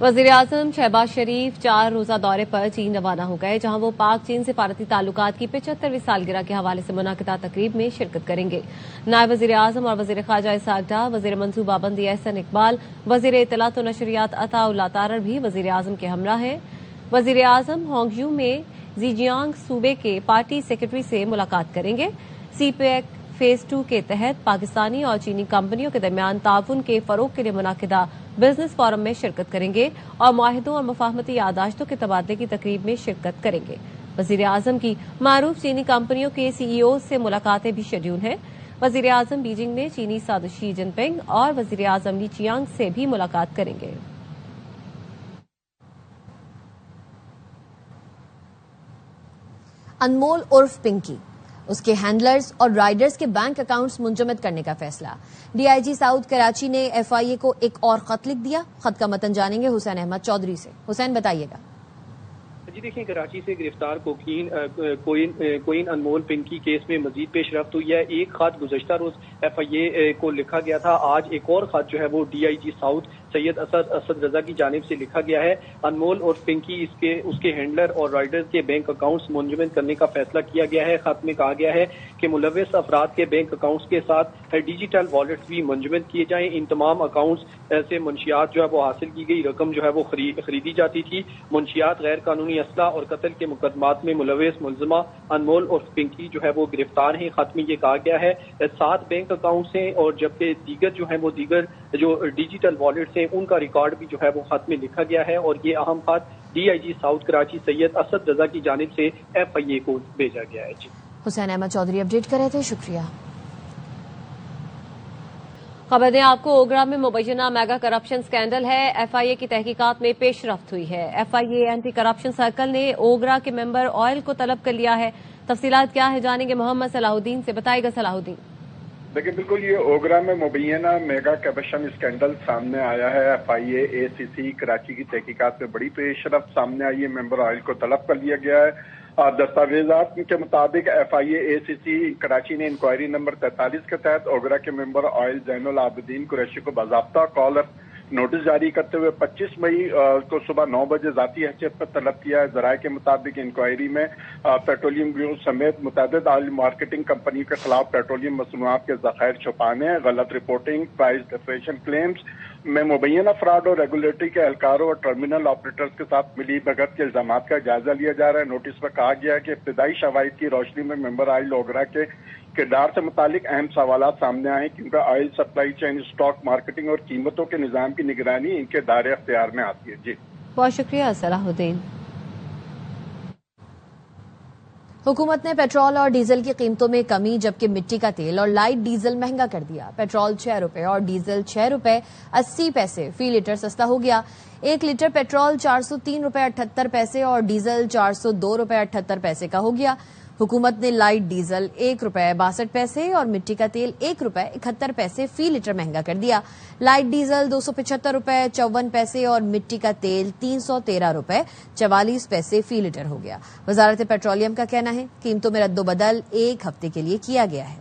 वज़ीर आज़म शहबाज शरीफ 4 रोज़ा दौरे पर चीन रवाना हो गए, जहां वो पाक चीन सिफारती ताल्लुकात की 75वीं सालगिरह के हवाले से मुनाकिदा तकरीब में शिरकत करेंगे। नायब वज़ीर आज़म और वज़ीर ख़ारजा इसहाक़ डार, वज़ीर मनसूबाबंदी एहसन इकबाल, वज़ीर इत्तलात व नशरियात अताउल्लाह तारर भी वज़ीर आज़म के हमरा हैं। वज़ीर आज़म होंगजू में ज़ीजियांग सूबे के पार्टी सेक्रेटरी से मुलाकात करेंगे। सीपैक फेज 2 के तहत पाकिस्तानी और चीनी कंपनियों के दरमियान ताउन के फरोग के लिए मुनाकिदा बिजनेस फोरम में शिरकत करेंगे और मुआहिदों और मुफाहमती यादाश्तों के तबादले की तकरीब में शिरकत करेंगे। वज़ीर आज़म की मारूफ चीनी कंपनियों के सीईओ से मुलाकातें भी शेड्यूल हैं। वज़ीर आज़म बीजिंग में चीनी सदर शी जिनपिंग और वज़ीर आज़म ली चियांग से भी मुलाकात करेंगे। अनमोल उर्फ पिंकी, उसके हैंडलर्स और राइडर्स के बैंक अकाउंट्स मुंजमद करने का फैसला। डीआईजी साउथ कराची ने एफआईए को एक और खत लिख दिया। खत का मतन जानेंगे हुसैन अहमद चौधरी से। हुसैन, बताइएगा। जी देखिए, कराची से गिरफ्तार कोकीन अनमोल पिंकी केस में मजीद पेशरफ्त हुई है। एक खत गुज़श्ता रोज एफआईए को लिखा गया था। आज एक और खत जो है वो डीआईजी साउथ सैयद असद रजा की जानिब से लिखा गया है। अनमोल और पिंकी उसके हैंडलर और राइडर्स के बैंक अकाउंट्स मुंजमद करने का फैसला किया गया है। खत में कहा गया है कि मुलव्वस अफराद के बैंक अकाउंट्स के साथ डिजिटल वॉलेट्स भी मुंजमद किए जाएं। इन तमाम अकाउंट्स से मुंशियात जो है वो हासिल की गई रकम जो है वो खरीदी जाती थी। मुंशियात, गैर कानूनी असला और कत्ल के मुकदमात में मुलव्वस मुलजमा अनमोल और पिंकी जो है वो गिरफ्तार हैं। खत में ये कहा गया है 7 बैंक अकाउंट्स हैं और जबकि दीगर जो डिजिटल वॉलेट्स हैं उनका रिकॉर्ड भी जो है वो खत में लिखा गया है। और ये अहम खत डीआईजी साउथ कराची सैयद असद रजा की जानिब से एफआईए को भेजा गया है। जी, हुसैन अहमद चौधरी अपडेट कर रहे थे, शुक्रिया। खबर दें आपको, ओगरा में मुबैना मेगा करप्शन स्कैंडल है। एफआईए की तहकीकात में पेशरफ्त हुई है। एफआईए एंटी करप्शन सर्कल ने ओगरा के मेंबर ऑयल को तलब कर लिया है। तफसीलात क्या है जानेंगे मोहम्मद सलाहुद्दीन से। बताएगा सलाहुद्दीन। देखिए, बिल्कुल ये ओगरा में मुबैना मेगा करप्शन स्कैंडल सामने आया है। एफआईए एसीसी कराची की तहकीकात में बड़ी पेशरफ्त सामने आई है। मेंबर ऑयल को तलब कर लिया गया है। दस्तावेजात के मुताबिक एफआईए एसीसी कराची ने इंक्वायरी नंबर 43 के तहत ओगरा के मेंबर ऑयल जैनुल आबिदीन कुरैशी को बाज़ाब्ता कॉल नोटिस जारी करते हुए 25 मई को सुबह 9 बजे जाती हैसियत पर तलब किया है। जराये के मुताबिक इंक्वायरी में पेट्रोलियम ब्यूरो समेत मुतअद्दिद ऑयल मार्केटिंग कंपनियों के खिलाफ पेट्रोलियम मसनूआत के ज़खायर छुपाने, गलत रिपोर्टिंग, प्राइस डिफरेंशियल क्लेम्स में मुबैना फ्रॉड और रेगुलेटरी के एहलकारों और टर्मिनल ऑपरेटर्स के साथ मिली भगत के इल्जाम का जायजा लिया जा रहा है। नोटिस में कहा गया है कि इब्तदाई शवाहिद की रोशनी में मेंबर ऑयल ओगरा के किरदार से मुतालिक अहम सवाल सामने आए, क्योंकि oil supply chain, stock marketing और कीमतों के निजाम की निगरानी इनके दायरे अख्तियार में आती है। जी, बहुत शुक्रिया सलाहुद्दीन। हुकूमत ने पेट्रोल और डीजल की कीमतों में कमी, जबकि मिट्टी का तेल और लाइट डीजल महंगा कर दिया। पेट्रोल 6 रुपए और डीजल 6 रुपए 80 पैसे फी लीटर सस्ता हो गया। 1 लीटर पेट्रोल 403 रुपए 78 पैसे और डीजल 402 रुपए 78 पैसे का हो गया। हुकूमत ने लाइट डीजल 1 रुपए 62 पैसे और मिट्टी का तेल 1 रुपए 71 पैसे फी लीटर महंगा कर दिया। लाइट डीजल 275 रुपए 54 पैसे और मिट्टी का तेल 313 रुपए 44 पैसे फी लीटर हो गया। वजारत पेट्रोलियम का कहना है कीमतों में रद्दोबदल 1 हफ्ते के लिए किया गया है।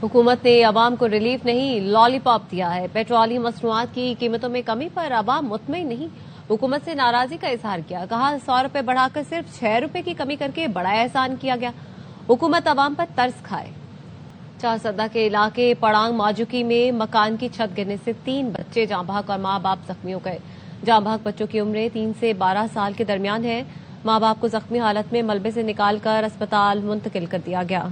हुकूमत ने अवाम को रिलीफ नहीं लॉलीपॉप दिया है। पेट्रोलियम मसनूआत की कीमतों में कमी पर अवाम मुतमईन नहीं, हुकूमत से नाराजगी का इजहार किया। कहा 100 रुपए बढ़ाकर सिर्फ 6 रुपए की कमी करके बड़ा एहसान किया गया। हुकूमत अवाम पर तरस खाए। चारसदा के इलाके पड़ांग माजुकी में मकान की छत गिरने से 3 बच्चे जाँ बहक और माँ बाप जख्मी हो गए। जाँ बहक बच्चों की उम्रें 3 से 12 साल के दरमियान है। माँ बाप को जख्मी हालत में मलबे से निकालकर अस्पताल मुंतकिल कर दिया गया।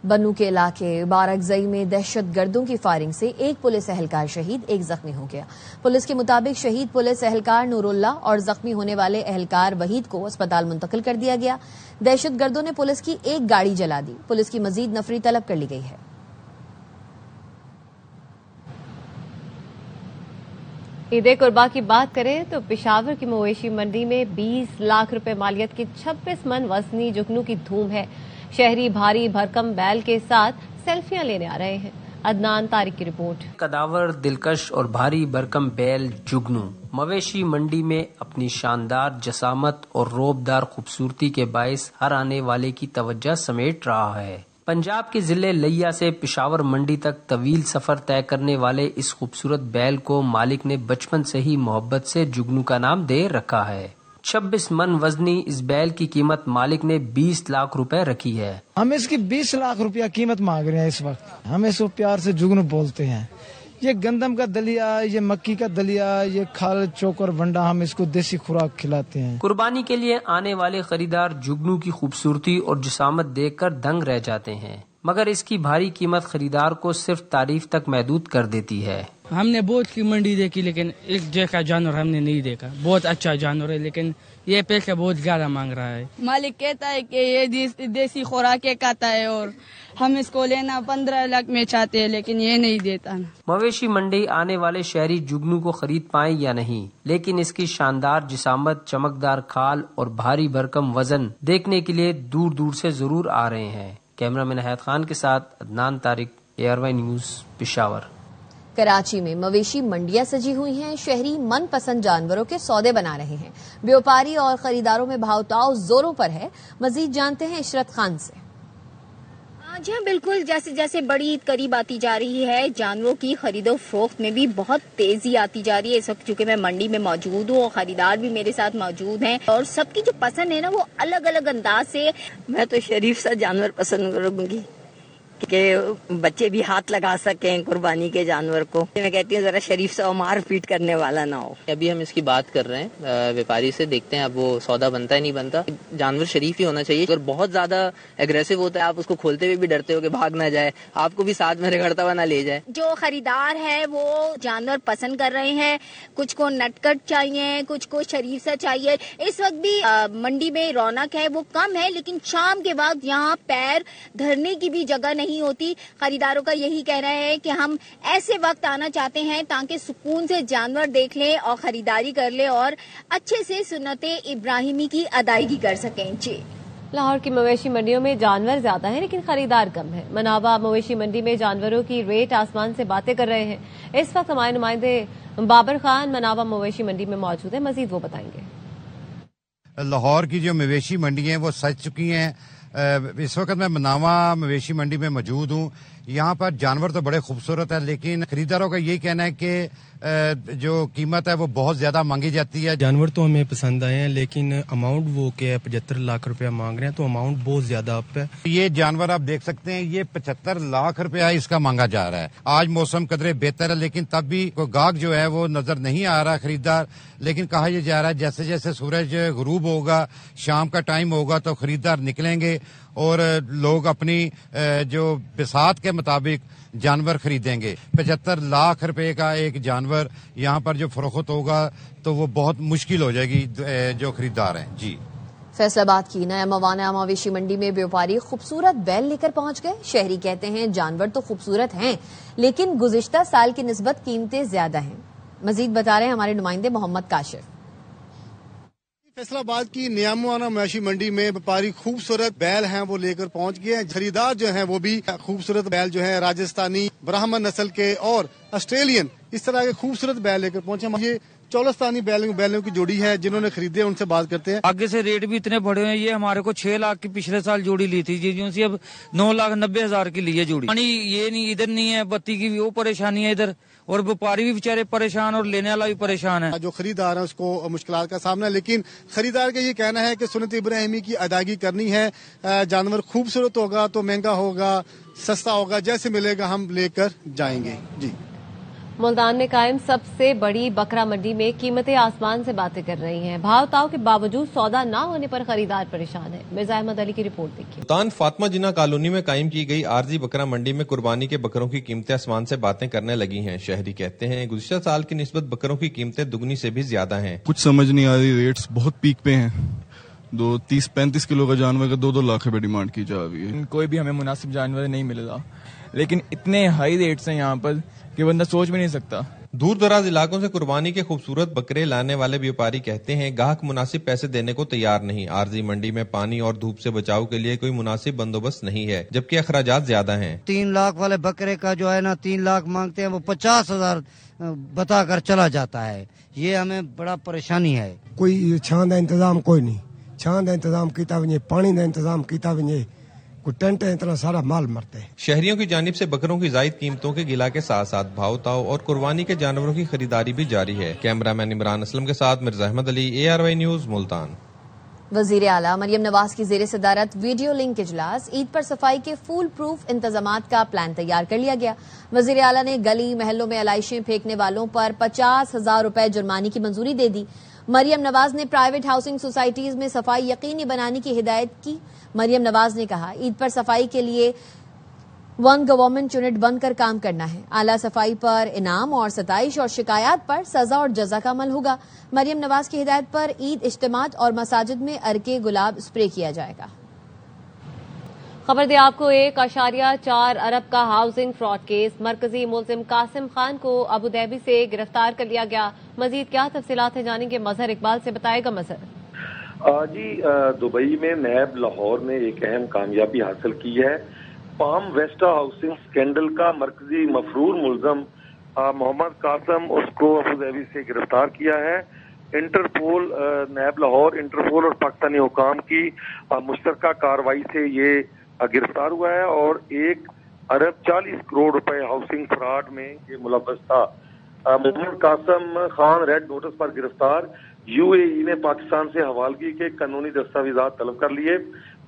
बन्नू के इलाके बारकजई में दहशत गर्दों की फायरिंग से 1 पुलिस एहलकार शहीद, 1 जख्मी हो गया। पुलिस के मुताबिक शहीद पुलिस एहलकार नूरुल्लाह और जख्मी होने वाले एहलकार वहीद को अस्पताल मुंतकिल कर दिया गया। दहशत गर्दों ने पुलिस की 1 गाड़ी जला दी। पुलिस की मजीद नफरी तलब कर ली गई है। ईद कुर्बा की बात करें तो पेशावर की मवेशी मंडी में 20 लाख रुपए मालियत के 26 मन वजनी जुगनू की धूम है। शहरी भारी भरकम बैल के साथ सेल्फियां लेने आ रहे हैं। अदनान तारिक की रिपोर्ट। कदावर, दिलकश और भारी भरकम बैल जुगनू मवेशी मंडी में अपनी शानदार जसामत और रोबदार खूबसूरती के बायस हर आने वाले की तवज्जो समेट रहा है। पंजाब के जिले लिया से पिशावर मंडी तक तवील सफर तय करने वाले इस खूबसूरत बैल को मालिक ने बचपन से ही मोहब्बत से जुगनू का नाम दे रखा है। 26 मन वजनी इस बैल की कीमत मालिक ने 20 लाख रुपए रखी है। हम इसकी 20 लाख रुपया कीमत मांग रहे हैं इस वक्त। हम इसको प्यार से जुगनू बोलते हैं। ये गंदम का दलिया, ये मक्की का दलिया, ये खाल चोकर वंडा, हम इसको देसी खुराक खिलाते हैं। कुर्बानी के लिए आने वाले खरीदार जुगनू की खूबसूरती और जिसामत देखकर दंग रह जाते हैं, मगर इसकी भारी कीमत खरीदार को सिर्फ तारीफ तक महदूद कर देती है। हमने बहुत की मंडी देखी लेकिन एक जैसा जानवर हमने नहीं देखा। बहुत अच्छा जानवर है लेकिन ये पैसा बहुत ज्यादा मांग रहा है। मालिक कहता है कि ये देसी खुराक खाता है और हम इसको लेना 15 लाख में चाहते हैं लेकिन ये नहीं देता। मवेशी मंडी आने वाले शहरी जुगनू को खरीद पाए या नहीं, लेकिन इसकी शानदार जिसामत, चमकदार खाल और भारी भरकम वजन देखने के लिए दूर दूर से जरूर आ रहे हैं। कैमरामैन हैत खान के साथ अदनान तारिक, ARY न्यूज, पिशावर। कराची में मवेशी मंडियां सजी हुई हैं। शहरी मनपसंद जानवरों के सौदे बना रहे हैं। व्यापारी और खरीदारों में भाव-ताव जोरों पर है। मजीद जानते हैं इशरत खान से। जी हाँ, बिल्कुल। जैसे जैसे बड़ी ईद करीब आती जा रही है, जानवरों की खरीदो फरोख्त में भी बहुत तेजी आती जा रही है। इस वक्त चूंकि मैं मंडी में मौजूद हूँ और खरीदार भी मेरे साथ मौजूद हैं और सबकी जो पसंद है ना वो अलग अलग अंदाज से। मैं तो शरीफ सा जानवर पसंद करूंगी कि बच्चे भी हाथ लगा सकें कुर्बानी के जानवर को। मैं कहती हूँ जरा शरीफ सा मार पीट करने वाला ना हो। अभी हम इसकी बात कर रहे हैं व्यापारी से, देखते हैं अब वो सौदा बनता है नहीं बनता। जानवर शरीफ ही होना चाहिए। अगर बहुत ज्यादा एग्रेसिव होता है, आप उसको खोलते हुए भी डरते हो कि भाग ना जाए, आपको भी साथ में रगड़ता हुआ ना ले जाए। जो खरीदार है वो जानवर पसंद कर रहे हैं। कुछ को नटकट चाहिए, कुछ को शरीफ सा चाहिए। इस वक्त भी मंडी में रौनक है वो कम है, लेकिन शाम के बाद यहाँ पैर धरने की भी जगह नहीं होती। खरीदारों का यही कहना है कि हम ऐसे वक्त आना चाहते हैं ताकि सुकून से जानवर देख लें और खरीदारी कर लें और अच्छे से सुन्नते इब्राहिमी की अदायगी कर सकें। जी, लाहौर की मवेशी मंडियों में जानवर ज्यादा हैं लेकिन खरीदार कम है। मनावा मवेशी मंडी में जानवरों की रेट आसमान से बातें कर रहे हैं। इस वक्त हमारे नुमाइंदे बाबर खान मनावा मवेशी मंडी में मौजूद है। मजीद वो बताएंगे। लाहौर की जो मवेशी मंडी है वो सज चुकी हैं। इस वक्त मैं मनावा मवेशी मंडी में मौजूद हूँ। यहाँ पर जानवर तो बड़े खूबसूरत है, लेकिन खरीदारों का यही कहना है कि जो कीमत है वो बहुत ज्यादा मांगी जाती है। जानवर तो हमें पसंद आए हैं लेकिन अमाउंट वो क्या है 75 लाख रुपया मांग रहे हैं, तो अमाउंट बहुत ज्यादा अप है। ये जानवर आप देख सकते हैं, ये 75 लाख रुपया इसका मांगा जा रहा है। आज मौसम कदरे बेहतर है लेकिन तब भी कोई गाहक जो है वो नजर नहीं आ रहा खरीदार। लेकिन कहा यह जा रहा है जैसे जैसे सूरज गुरूब होगा, शाम का टाइम होगा तो खरीदार निकलेंगे और लोग अपनी जो बिसात के मुताबिक जानवर खरीदेंगे। 75 लाख रुपए का एक जानवर यहाँ पर जो फरोख्त होगा तो वो बहुत मुश्किल हो जाएगी जो खरीदार हैं। जी, फैसलाबाद की नया मवाना मवेशी मंडी में व्यापारी खूबसूरत बैल लेकर पहुंच गए। शहरी कहते हैं जानवर तो खूबसूरत हैं लेकिन गुज़िश्ता साल की निस्बत कीमतें ज्यादा हैं। मजीद बता रहे हैं हमारे नुमाइंदे मोहम्मद काशिफ। फैसलाबाद की नया मवाना मवेशी मंडी में व्यापारी खूबसूरत बैल हैं वो लेकर पहुंच गए हैं। खरीदार जो हैं वो भी खूबसूरत बैल जो हैं राजस्थानी, ब्राह्मण नस्ल के और ऑस्ट्रेलियन, इस तरह के खूबसूरत बैल लेकर पहुंचे। ये चौलस्तानी बैलों की जोड़ी है जिन्होंने खरीदे, उनसे बात करते हैं। आगे से रेट भी इतने बढ़े हैं। ये हमारे को 6 लाख की पिछले साल जोड़ी ली थी जी, उनसे अब 9,90,000 की ली है जोड़ी। पानी ये नहीं, इधर नहीं है, बत्ती की भी वो परेशानी है इधर, और व्यापारी भी बेचारे परेशान और लेने वाला भी परेशान है। जो खरीदार है उसको मुश्किलात का सामना है, लेकिन खरीदार का ये कहना है कि सुन्नत इब्राहिमी की अदायगी करनी है। जानवर खूबसूरत होगा तो महंगा होगा, सस्ता होगा, जैसे मिलेगा हम लेकर जाएंगे। जी, मुल्तान में कायम सबसे बड़ी बकरा मंडी में कीमतें आसमान से बातें कर रही हैं। भाव ताव के बावजूद सौदा न होने पर खरीदार परेशान है। मिर्जा अहमद अली की रिपोर्ट देखिए। मुल्तान फातिमा जिन्ना कॉलोनी में कायम की गई आरजी बकरा मंडी में कुर्बानी के बकरों की कीमतें आसमान से बातें करने लगी हैं। शहरी कहते हैं गुज़िश्ता साल की निस्बत बकरों की कीमतें दुगनी से भी ज्यादा हैं। कुछ समझ नहीं आ रही, रेट्स बहुत पीक पे हैं। 30-35 किलो का जानवर का 2-2 लाख रुपए डिमांड की जा रही है। कोई भी हमें मुनासिब जानवर नहीं मिल रहा, लेकिन इतने हाई रेट्स हैं यहाँ पर कि बंदा सोच भी नहीं सकता। दूर दराज इलाकों से कुर्बानी के खूबसूरत बकरे लाने वाले व्यापारी कहते हैं गाहक मुनासिब पैसे देने को तैयार नहीं। आरजी मंडी में पानी और धूप से बचाव के लिए कोई मुनासिब बंदोबस्त नहीं है, जबकि अखराजात ज्यादा हैं। 3 लाख वाले बकरे का जो है ना 3 लाख मांगते हैं, वो 50,000 बताकर चला जाता है। ये हमें बड़ा परेशानी है। कोई छां का इंतजाम कोई नहीं, छां का इंतजाम किया वजे, पानी का इंतजाम किया वजे, कोई टेंट है, इतना सारा माल मरते हैं। शहरियों की जानिब से बकरों की जायद कीमतों के गिला के साथ साथ भाव ताव और कुर्बानी के जानवरों की खरीदारी भी जारी है। कैमरामैन इमरान असलम के साथ मिर्जा अहमद अली, ARY न्यूज, मुल्तान। वजीर आला मरियम नवाज की जेर सदारत वीडियो लिंक इजलास। ईद पर सफाई के फूल प्रूफ इंतजामात का प्लान तैयार कर लिया गया। वजीर आला ने गली महलों में अलाइशें फेंकने वालों पर 50,000 रुपए जुर्माने की मंजूरी दे दी। मरियम नवाज ने प्राइवेट हाउसिंग सोसाइटीज में सफाई यकीनी बनाने की हिदायत की। मरियम नवाज ने कहा, ईद पर सफाई के लिए वन गवर्नमेंट यूनिट बनकर काम करना है। आला सफाई पर इनाम और सताइश और शिकायत पर सजा और जजा का अमल होगा। मरियम नवाज की हिदायत पर ईद इज्तिमात और मसाजिद में अरके गुलाब स्प्रे किया जाएगा। खबर दे आपको, 1.4 अरब का हाउसिंग फ्रॉड केस। मरकजी मुलजिम कासिम खान को अबू धाबी से गिरफ्तार कर लिया गया। मजीद क्या तफसीलात है जानेंगे, मजहर इकबाल से बताएगा। मजहर जी, दुबई में नैब लाहौर ने एक अहम कामयाबी हासिल की है। पाम वेस्टा हाउसिंग स्कैंडल का मरकजी मफरूर मुलजम मोहम्मद कासम, उसको अबू धाबी से गिरफ्तार किया है। इंटरपोल, नैब लाहौर, इंटरपोल और पाकिस्तानी हुकाम की मुश्तरका कार्रवाई से ये गिरफ्तार हुआ है और 1 अरब 40 करोड़ रुपए हाउसिंग फ्रॉड में ये मुलव्वस था। मोहम्मद कासम खान रेड नोटिस पर गिरफ्तार। UAE ने पाकिस्तान से हवालगी के कानूनी दस्तावेजात तलब कर लिए।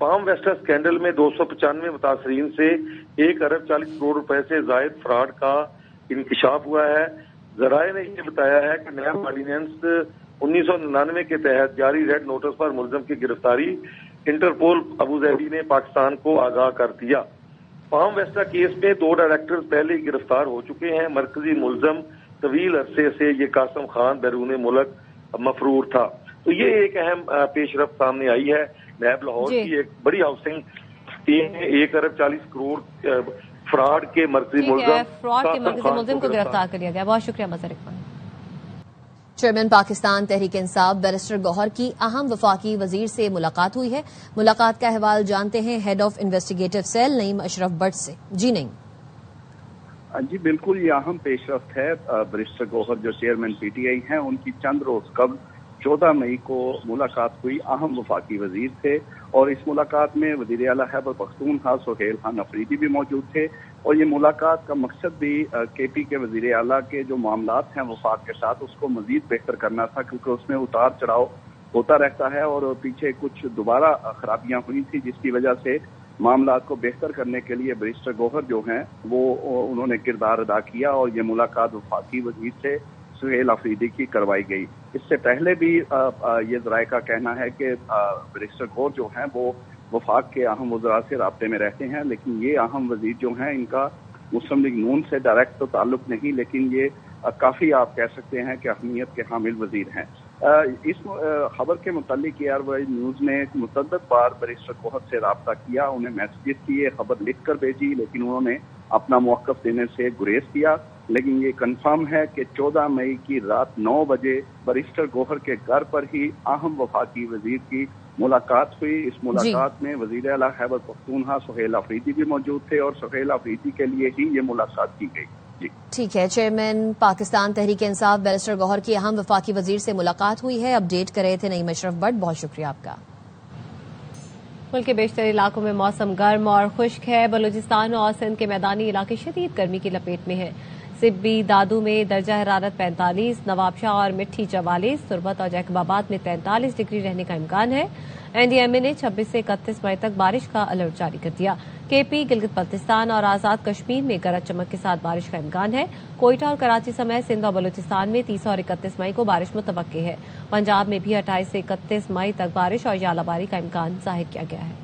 पाम वेस्टा स्कैंडल में 295 मुतासरीन से 1 अरब 40 करोड़ रुपए से जायद फ्रॉड का इंकशाफ हुआ है। जराये ने ये बताया है कि नैब ऑर्डिनेंस 1999 के तहत जारी रेड नोटिस पर मुलजिम की गिरफ्तारी इंटरपोल अबू धाबी ने पाकिस्तान को आगाह कर दिया। पाम वेस्टा केस में 2 डायरेक्टर्स पहले ही गिरफ्तार हो चुके हैं। मरकजी मुलजिम तवील अरसे से ये कासिम खान बैरून मुल्क मफरूर था। तो ये एक अहम पेशरफ्त सामने आई है। नैब लाहौर की एक बड़ी हाउसिंग टीम ने 1 अरब 40 करोड़ फ्रॉड के मरकजी मुलजिम को गिरफ्तार कर लिया गया। बहुत शुक्रिया मजहर इकबाल। चेयरमैन पाकिस्तान तहरीक इंसाफ बैरिस्टर गौहर की अहम वफाकी वजीर से मुलाकात हुई है। मुलाकात का अहवाल जानते हैं head of investigative cell Naeem Ashraf Bhatt से। जी नहीं जी बिल्कुल, ये अहम पेशरफ्त है। बैरिस्टर गौहर जो चेयरमैन PTI हैं, उनकी चंद रोज कबल 14 मई को मुलाकात हुई अहम वफाकी वजीर से और इस मुलाकात में वजीर आला खैबर पख्तूनख्वा सुहेल खान अफरीदी भी मौजूद थे। और ये मुलाकात का मकसद भी KP के वजीर आला के जो मामलात हैं वफाक के साथ, उसको मजीद बेहतर करना था, क्योंकि उसमें उतार चढ़ाव होता रहता है और पीछे कुछ दोबारा खराबियां हुई थी, जिसकी वजह से मामलात को बेहतर करने के लिए बैरिस्टर गौहर जो हैं वो उन्होंने किरदार अदा किया और ये मुलाकात वफाकी वजीर से सुहेल अफरीदी की करवाई गई। इससे पहले भी ये ज़राए का कहना है कि बैरिस्टर गौहर जो हैं वो वफाक के अहम वज़रा से राब्ते में रहते हैं, लेकिन ये अहम वजीर जो हैं इनका मुस्लिम लीग नून से डायरेक्ट तो ताल्लुक नहीं, लेकिन ये काफ़ी आप कह सकते हैं कि अहमियत के हामिल वजीर हैं। इस खबर के मुतालिक ARY न्यूज़ ने मुतअद्दिद बार बैरिस्टर गौहर से रब्ता किया, उन्हें मैसेजेस किए, खबर लिख कर भेजी, लेकिन उन्होंने अपना मौक़िफ़ देने से गुरेज किया। लेकिन ये कंफर्म है कि 14 मई की रात 9 बजे बैरिस्टर गौहर के घर पर ही अहम वफाकी वजीर की मुलाकात हुई। इस मुलाकात में वजीर आला खैबर पख्तूनख्वा सुहेल अफरीदी भी मौजूद थे और सुहेल अफरीदी के लिए ही ये मुलाकात की गई। ठीक है, चेयरमैन पाकिस्तान तहरीक इंसाफ बैरिस्टर गौहर की अहम वफाकी वजीर से मुलाकात हुई है। अपडेट कर रहे थे नईम अशरफ भट्ट, बहुत शुक्रिया आपका। मुल्क के बेशतर इलाकों में मौसम गर्म और खुश्क है। बलूचिस्तान और सिंध के मैदानी इलाके शदीद गर्मी की लपेट में है। सिब्बी दादू में दर्जा हरारत 45, नवाबशाह और मिट्ठी 44, तुरबत और जैकबाबाद में 43 डिग्री रहने का इम्कान है। NDMA ने 26 से 31 मई तक बारिश का अलर्ट जारी कर दिया। KP, गिलगित बल्तिस्तान और आजाद कश्मीर में गरज चमक के साथ बारिश का इम्कान है। कोयटा और कराची समेत सिंध और बलूचिस्तान में 30 और 31 मई को बारिश मुतवक्के है। पंजाब में भी 28 से 31 मई तक बारिश और यालाबारी का इम्कान जाहिर किया गया है।